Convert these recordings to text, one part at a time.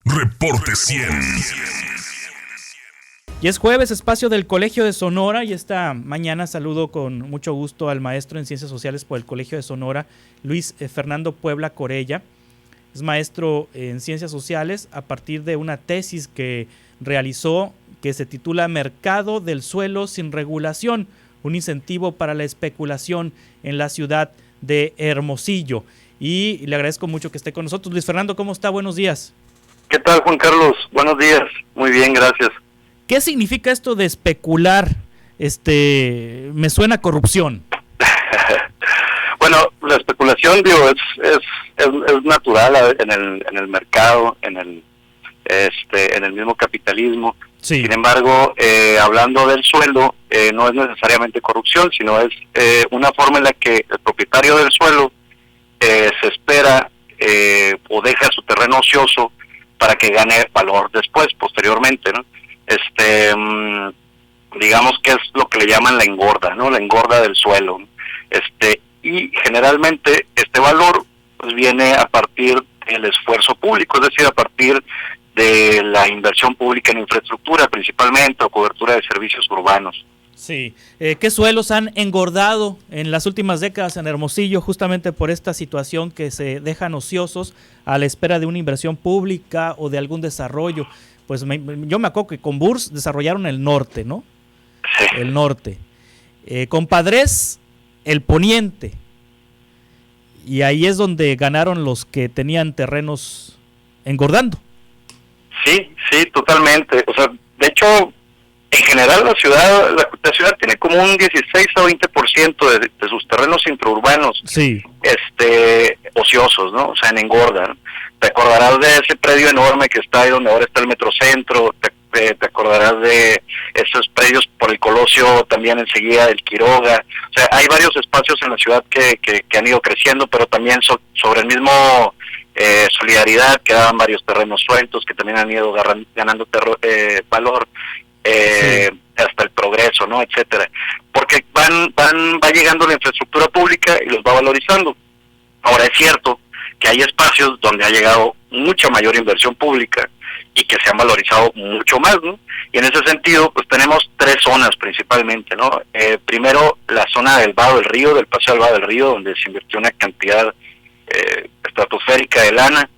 Reporte 100. Y es jueves, espacio del Colegio de Sonora, y esta mañana saludo con mucho gusto al maestro en Ciencias Sociales por el Colegio de Sonora, Luis Fernando Puebla Corella. Es maestro en Ciencias Sociales a partir de una tesis que realizó que se titula Mercado del suelo sin regulación, un incentivo para la especulación en la ciudad de Hermosillo. Y le agradezco mucho que esté con nosotros. Luis Fernando, ¿cómo está? Buenos días. ¿Qué tal, Juan Carlos? Buenos días. Muy bien, gracias. ¿Qué significa esto de especular? Me suena a corrupción. Bueno, la especulación, digo, es natural en el mercado, en el mismo capitalismo. Sí. Sin embargo, hablando del suelo, no es necesariamente corrupción, sino es una forma en la que el propietario del suelo se espera o deja su terreno ocioso para que gane valor después, posteriormente, ¿no? Digamos que es lo que le llaman la engorda, ¿no? La engorda del suelo, ¿no? Y generalmente este valor pues viene a partir del esfuerzo público, es decir, a partir de la inversión pública en infraestructura principalmente, o cobertura de servicios urbanos. Sí. ¿Qué suelos han engordado en las últimas décadas en Hermosillo justamente por esta situación que se dejan ociosos a la espera de una inversión pública o de algún desarrollo? Pues yo me acuerdo que con Burs desarrollaron el norte, ¿no? Sí. El norte. Con Padres, el poniente. Y ahí es donde ganaron los que tenían terrenos engordando. Sí, totalmente. O sea, de hecho, en general la ciudad tiene como un 16 a 20% de sus terrenos intraurbanos, sí, ociosos, ¿no? O sea, en engorda, ¿no? Te acordarás de ese predio enorme que está ahí donde ahora está el Metrocentro, te acordarás de esos predios por el Colosio, también enseguida del Quiroga. O sea, hay varios espacios en la ciudad que han ido creciendo, pero también sobre el mismo Solidaridad, que daban varios terrenos sueltos, que también han ido ganando valor, hasta el Progreso, ¿no? Etcétera. Porque va llegando la infraestructura pública y los va valorizando. Ahora es cierto que hay espacios donde ha llegado mucha mayor inversión pública y que se han valorizado mucho más, ¿no? Y en ese sentido, pues tenemos tres zonas principalmente, ¿no? Primero, la zona del Vado del Río, del Paseo del Vado del Río, donde se invirtió una cantidad estratosférica de lana,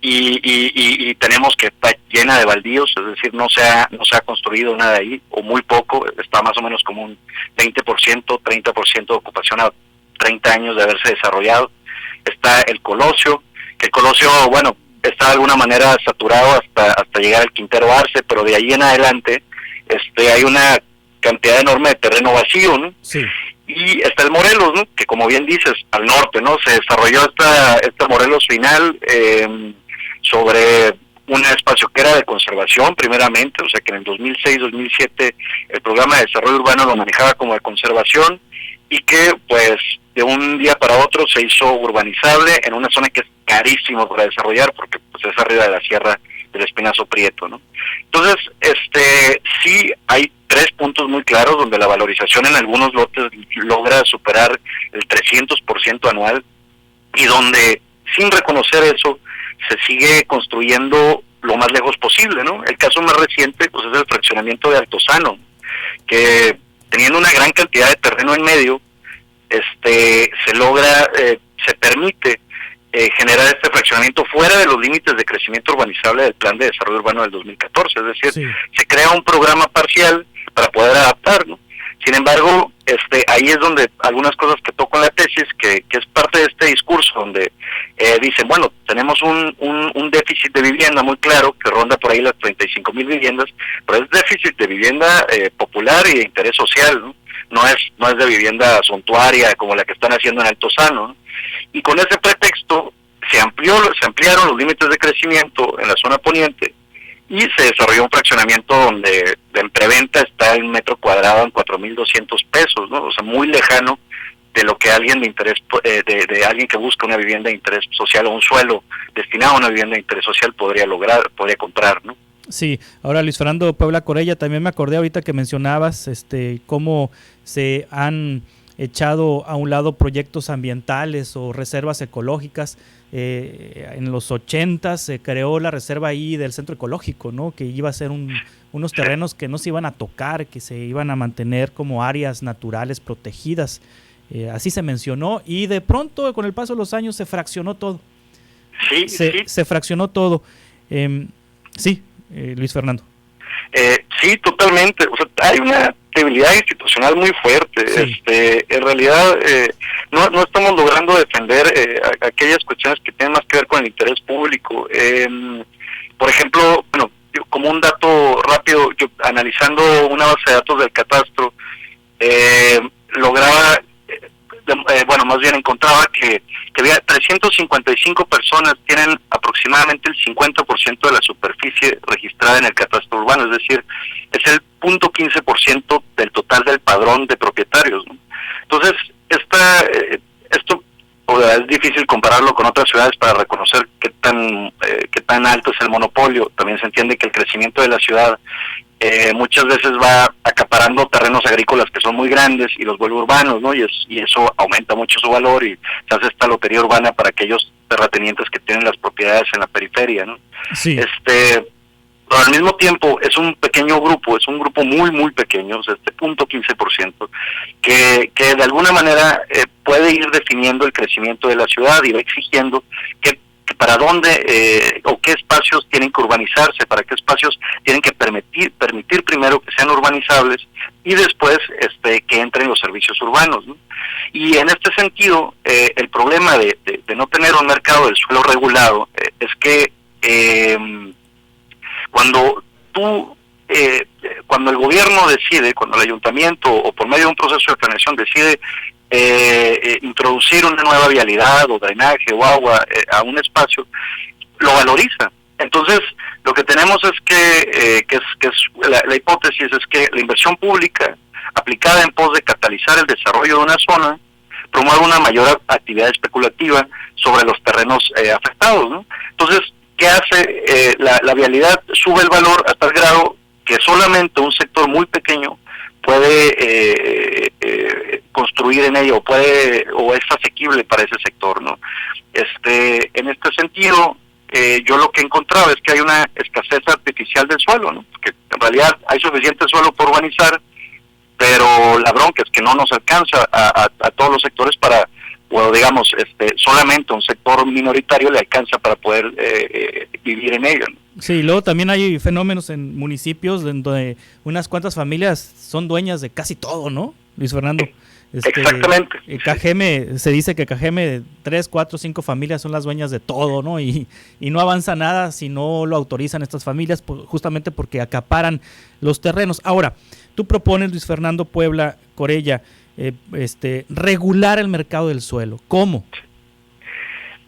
y tenemos que está llena de baldíos, es decir, no se ha construido nada ahí, o muy poco, está más o menos como un 20%, 30% de ocupación a 30 años de haberse desarrollado. Está el Colosio, que el Colosio, bueno, está de alguna manera saturado hasta llegar al Quintero Arce, pero de ahí en adelante hay una cantidad enorme de terreno vacío, ¿no? Sí. Y está el Morelos, ¿no? Que como bien dices, al norte, ¿no? Se desarrolló esta Morelos final sobre un espacio que era de conservación primeramente, o sea que en el 2006-2007 el programa de desarrollo urbano lo manejaba como de conservación, y que pues de un día para otro se hizo urbanizable en una zona que es carísimo para desarrollar porque pues es arriba de la sierra del Espinazo Prieto, ¿no? Entonces, sí hay tres puntos muy claros donde la valorización en algunos lotes logra superar el 300% anual, y donde sin reconocer eso se sigue construyendo lo más lejos posible, ¿no? El caso más reciente pues es el fraccionamiento de Altozano, que teniendo una gran cantidad de terreno en medio, se logra, se permite generar este fraccionamiento fuera de los límites de crecimiento urbanizable del Plan de Desarrollo Urbano del 2014, es decir, sí, se crea un programa parcial para poder adaptar, ¿no? Sin embargo, ahí es donde algunas cosas que toco en la tesis, que es parte de este discurso, donde dicen, bueno, tenemos un déficit de vivienda muy claro, que ronda por ahí las 35,000 viviendas, pero es déficit de vivienda popular y de interés social, ¿no? No es de vivienda suntuaria como la que están haciendo en Altozano, ¿no? Y con ese pretexto se ampliaron los límites de crecimiento en la zona poniente, y se desarrolló un fraccionamiento donde en preventa está el metro cuadrado en 4,200 pesos, ¿no? O sea, muy lejano de lo que alguien de interés, de alguien que busca una vivienda de interés social o un suelo destinado a una vivienda de interés social podría comprar, ¿no? Sí, ahora Luis Fernando Puebla Corella, también me acordé ahorita que mencionabas cómo se han echado a un lado proyectos ambientales o reservas ecológicas. en los 80 se creó la reserva ahí del Centro Ecológico, ¿no? Que iba a ser unos terrenos que no se iban a tocar, que se iban a mantener como áreas naturales protegidas. Así se mencionó, y de pronto con el paso de los años se fraccionó todo. Se fraccionó todo. Sí, Luis Fernando. Sí, totalmente. O sea, hay una debilidad institucional muy fuerte. Sí. En realidad no estamos logrando defender aquellas cuestiones que tienen más que ver con el interés público. Por ejemplo, bueno, como un dato rápido, yo analizando una base de datos del catastro, lograba, más bien encontraba que había 355 personas tienen aproximadamente el 50% de la superficie registrada en el catastro urbano, es decir, es el 0.15% del total del padrón de propietarios, ¿no? Entonces, esto es difícil compararlo con otras ciudades para reconocer qué tan alto es el monopolio. También se entiende que el crecimiento de la ciudad muchas veces va acaparando terrenos agrícolas que son muy grandes y los vuelve urbanos, ¿no? Y eso aumenta mucho su valor y se hace esta lotería urbana para aquellos terratenientes que tienen las propiedades en la periferia, ¿no? Sí. Pero al mismo tiempo es un grupo muy, muy pequeño, o sea, 0.15%, que de alguna manera puede ir definiendo el crecimiento de la ciudad y va exigiendo que para dónde o qué espacios tienen que urbanizarse, para qué espacios tienen que permitir primero que sean urbanizables y después que entren los servicios urbanos, ¿no? Y en este sentido, el problema de no tener un mercado del suelo regulado es que cuando el gobierno decide, cuando el ayuntamiento o por medio de un proceso de planeación decide introducir una nueva vialidad o drenaje o agua a un espacio, lo valoriza. Entonces, lo que tenemos es que la hipótesis es que la inversión pública aplicada en pos de catalizar el desarrollo de una zona promueve una mayor actividad especulativa sobre los terrenos afectados, ¿no? Entonces, ¿qué hace? La vialidad sube el valor a tal grado que solamente un sector muy pequeño puede construir en ella o es asequible para ese sector, ¿no? En este sentido, yo lo que encontraba es que hay una escasez artificial del suelo, ¿no? Porque en realidad hay suficiente suelo por urbanizar, pero la bronca es que no nos alcanza a todos los sectores para, o digamos, solamente un sector minoritario le alcanza para poder vivir en ello, ¿no? Sí, luego también hay fenómenos en municipios donde unas cuantas familias son dueñas de casi todo, ¿no, Luis Fernando? Exactamente. Cajeme, se dice que Cajeme, 3, 4, 5 familias son las dueñas de todo, ¿no? Y no avanza nada si no lo autorizan estas familias, justamente porque acaparan los terrenos. Ahora, tú propones, Luis Fernando Puebla Corella, regular el mercado del suelo. ¿Cómo?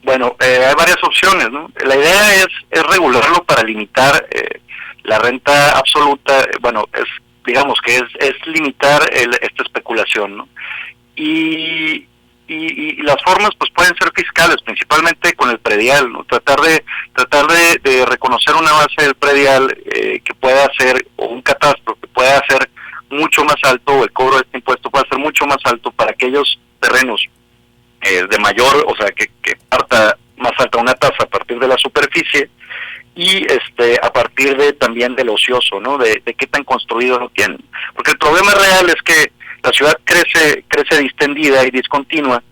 Bueno, hay varias opciones, ¿no? La idea es regularlo para limitar la renta absoluta. Bueno, digamos que es limitar esta especulación, ¿no? Y las formas pues pueden ser fiscales, principalmente con el predial, ¿no? Tratar de reconocer una base del predial que pueda ser, o un catastro que pueda hacer mucho más alto, o el cobro de este impuesto pueda ser mucho más alto para aquellos terrenos de mayor, o sea, que parta más alta una tasa a partir de la superficie y a partir de también del ocioso, ¿no? De qué tan construido lo tienen. Porque el problema real es que la ciudad crece distendida y discontinua,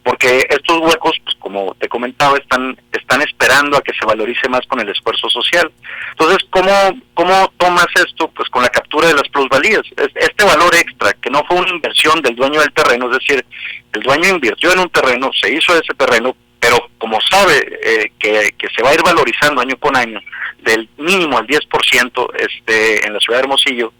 porque estos huecos, pues como te comentaba, están esperando a que se valorice más con el esfuerzo social. Entonces, ¿cómo tomas esto? Pues con la captura de las plusvalías. Este valor extra, que no fue una inversión del dueño del terreno, es decir, el dueño invirtió en un terreno, se hizo ese terreno, pero como sabe que se va a ir valorizando año con año, del mínimo al 10% en la ciudad de Hermosillo,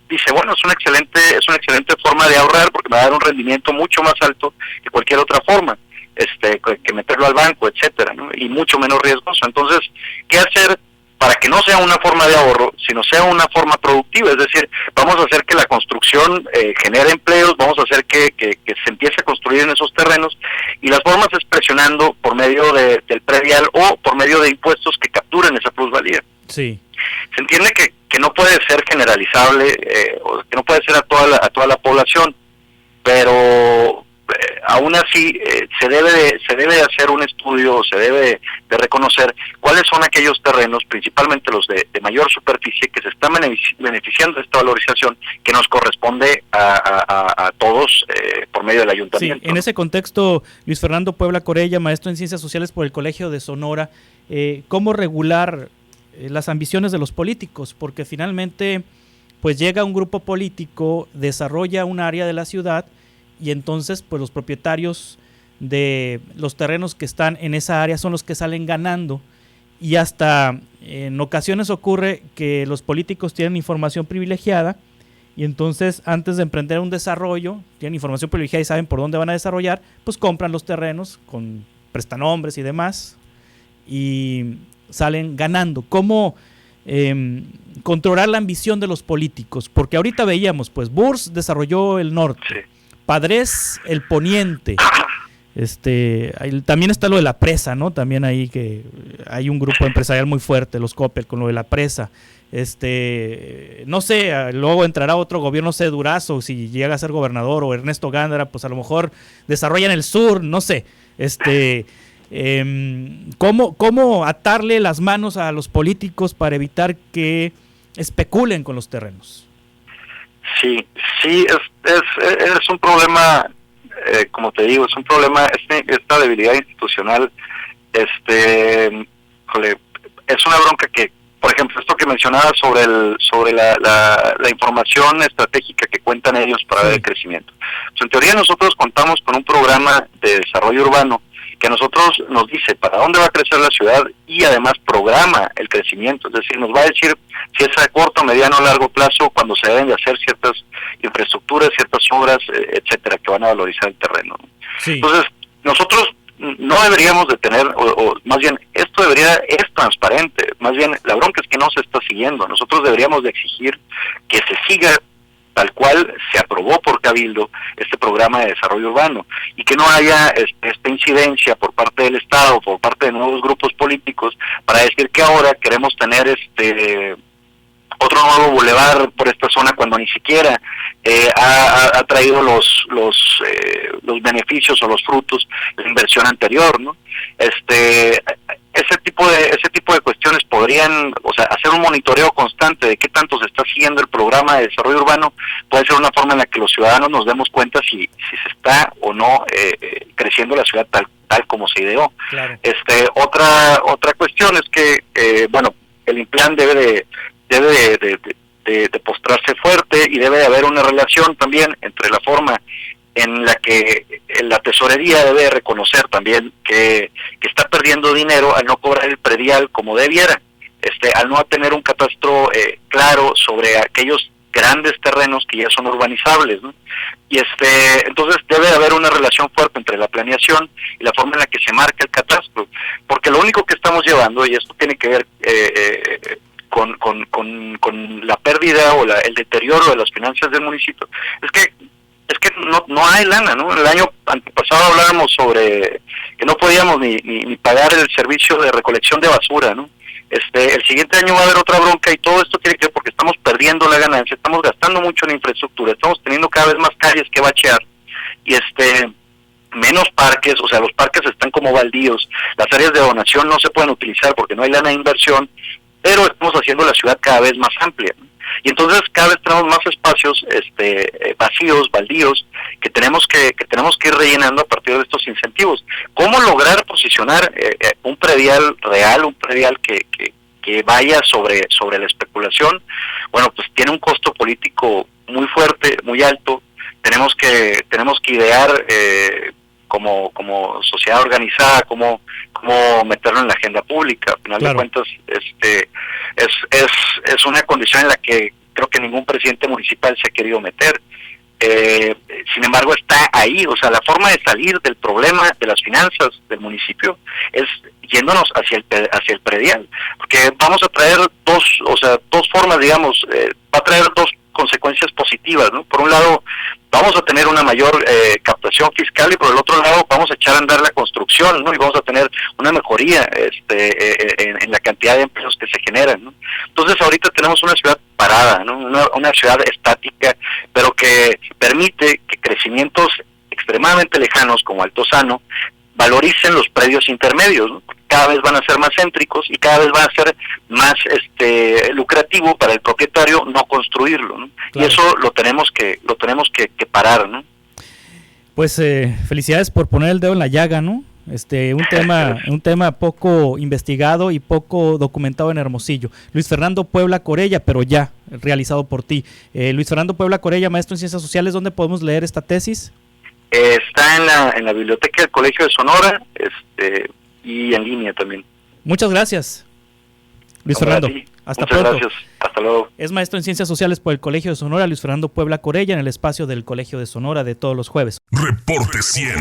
dice, bueno, es una excelente forma de ahorrar porque me va a dar un rendimiento mucho más alto que cualquier otra forma, que meterlo al banco, etcétera, ¿no? Y mucho menos riesgoso. Entonces, ¿qué hacer para que no sea una forma de ahorro, sino sea una forma productiva? Es decir, vamos a hacer que la construcción genere empleos, vamos a hacer que se empiece a construir en esos terrenos, y las formas es presionando por medio del predial o por medio de impuestos que capturen esa plusvalía. Sí. Se entiende que no puede ser generalizable, o que no puede ser a toda la población, pero aún así se debe de hacer un estudio, se debe de reconocer cuáles son aquellos terrenos, principalmente los de mayor superficie, que se están beneficiando de esta valorización que nos corresponde a todos por medio del ayuntamiento. Sí, en ese contexto, Luis Fernando Puebla Corella, maestro en Ciencias Sociales por el Colegio de Sonora, ¿cómo regular las ambiciones de los políticos? Porque finalmente pues llega un grupo político, desarrolla un área de la ciudad y entonces pues los propietarios de los terrenos que están en esa área son los que salen ganando, y hasta en ocasiones ocurre que los políticos tienen información privilegiada y entonces antes de emprender un desarrollo, tienen información privilegiada y saben por dónde van a desarrollar, pues compran los terrenos con prestanombres y demás y salen ganando. ¿Cómo controlar la ambición de los políticos? Porque ahorita veíamos, pues Burs desarrolló el norte, sí. Padres el poniente, también está lo de la presa, ¿no? También ahí que hay un grupo empresarial muy fuerte, los Coppel, con lo de la presa. No sé, luego entrará otro gobierno, no sé, Durazo, si llega a ser gobernador, o Ernesto Gándara, pues a lo mejor desarrollan el sur, no sé. ¿Cómo atarle las manos a los políticos para evitar que especulen con los terrenos? Sí, es un problema, como te digo, es un problema, esta debilidad institucional, es una bronca que, por ejemplo, esto que mencionaba sobre la información estratégica que cuentan ellos para ver el crecimiento. Pues en teoría nosotros contamos con un programa de desarrollo urbano que a nosotros nos dice para dónde va a crecer la ciudad y además programa el crecimiento, es decir, nos va a decir si es a corto, mediano o largo plazo cuando se deben de hacer ciertas infraestructuras, ciertas obras, etcétera, que van a valorizar el terreno. Sí. Entonces, nosotros no deberíamos de tener, o más bien, es transparente, más bien la bronca es que no se está siguiendo. Nosotros deberíamos de exigir que se siga tal cual se aprobó por Cabildo este programa de desarrollo urbano, y que no haya esta incidencia por parte del Estado, por parte de nuevos grupos políticos, para decir que ahora queremos tener otro nuevo bulevar por esta zona cuando ni siquiera ha traído los beneficios o los frutos de la inversión anterior, ¿no? Ese tipo de cuestiones podrían, o sea, hacer un monitoreo constante de qué tanto se está siguiendo el programa de desarrollo urbano, puede ser una forma en la que los ciudadanos nos demos cuenta si se está o no creciendo la ciudad tal como se ideó. Claro. Otra cuestión es que bueno, el INPLAN debe de postrarse fuerte, y debe de haber una relación también entre la forma en la que la tesorería debe de reconocer también que está perdiendo dinero al no cobrar el predial como debiera, al no tener un catastro claro sobre aquellos grandes terrenos que ya son urbanizables, ¿no? Y entonces debe de haber una relación fuerte entre la planeación y la forma en la que se marca el catastro, porque lo único que estamos llevando, y esto tiene que ver con la pérdida o el deterioro de las finanzas del municipio, es que no hay lana, ¿no? El año antepasado hablábamos sobre que no podíamos ni pagar el servicio de recolección de basura, ¿no? El siguiente año va a haber otra bronca, y todo esto tiene que ver porque estamos perdiendo la ganancia, estamos gastando mucho en infraestructura, estamos teniendo cada vez más calles que bachear, y menos parques, o sea, los parques están como baldíos, las áreas de donación no se pueden utilizar porque no hay lana de inversión, pero estamos haciendo la ciudad cada vez más amplia, ¿no? Y entonces cada vez tenemos más espacios vacíos, baldíos, que tenemos que ir rellenando a partir de estos incentivos. ¿Cómo lograr posicionar un predial real, un predial que vaya sobre la especulación? Bueno, pues tiene un costo político muy fuerte, muy alto. Tenemos que idear como sociedad organizada, cómo meterlo en la agenda pública. Al final de cuentas, es una condición en la que creo que ningún presidente municipal se ha querido meter. Sin embargo, está ahí. O sea, la forma de salir del problema de las finanzas del municipio es yéndonos hacia el predial, porque vamos a traer dos formas, digamos, va a traer dos consecuencias positivas, ¿no? Por un lado, vamos a tener una mayor captación fiscal, y por el otro lado vamos a echar a andar la construcción, ¿no? Y vamos a tener una mejoría en la cantidad de empleos que se generan, ¿no? Entonces ahorita tenemos una ciudad parada, ¿no? Una ciudad estática, pero que permite que crecimientos extremadamente lejanos como Altozano valoricen los predios intermedios, ¿no? Cada vez van a ser más céntricos y cada vez va a ser más lucrativo para el propietario no construirlo, ¿no? Claro. Y eso lo tenemos que parar, ¿no? Pues felicidades por poner el dedo en la llaga, ¿no? Un tema poco investigado y poco documentado en Hermosillo. Luis Fernando Puebla Corella, pero ya realizado por ti. Luis Fernando Puebla Corella, maestro en Ciencias Sociales, ¿dónde podemos leer esta tesis? Está en la biblioteca del Colegio de Sonora, y en línea también. Muchas gracias, Luis Fernando. Hasta pronto. Gracias. Hasta luego. Es maestro en Ciencias Sociales por el Colegio de Sonora, Luis Fernando Puebla Corella, en el espacio del Colegio de Sonora de todos los jueves. Reporte 100.